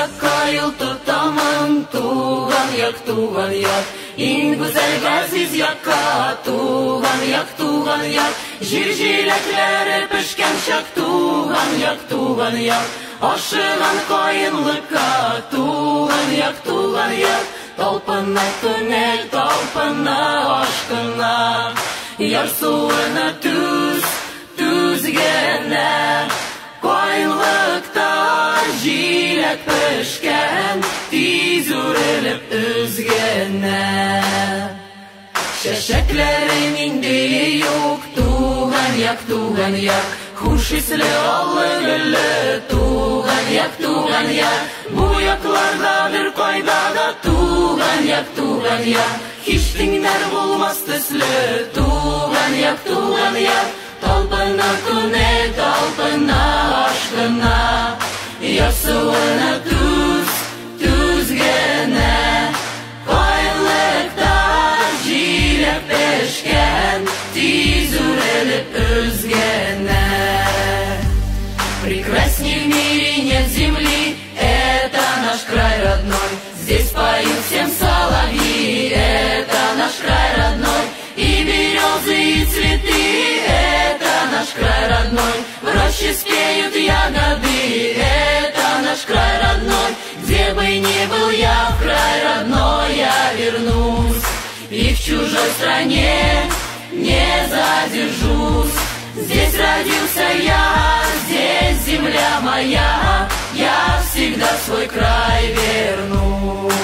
Uzakka tutaman tuğan yak. En güzel gaziz yakka tuğan yak. Jirjileklere pişken şak tuğan yak. Aşılan koyunlukka tuğan yak. Talpına tünel, talpına aşkına. Yar suına tüzgene. Koyunlukta jilek pişken, tiz ürelip üzgene. Şeşeklerin de yok tuğan yak. Huş isli allı güllü tuğan yak. Bu yaklarda bir koyda da tuğan yak. Hiç dinler bulmaz tesli tuğan yak. Talpına tüne, talpına aşkına. Yasığına tüzgene. Koyunlukta jilek peşken, tiz ürelip üzgene. Прекрасней в мире нет земли, это наш край родной. Здесь поют всем соловьи, это наш край родной. И березы, и цветы, это наш край родной. В роще спеют ягоды, это наш край родной. Где бы ни был я, в край родной я вернусь. И в чужой стране не задержусь. Здесь родился я, здесь земля моя. Я всегда в свой край вернусь.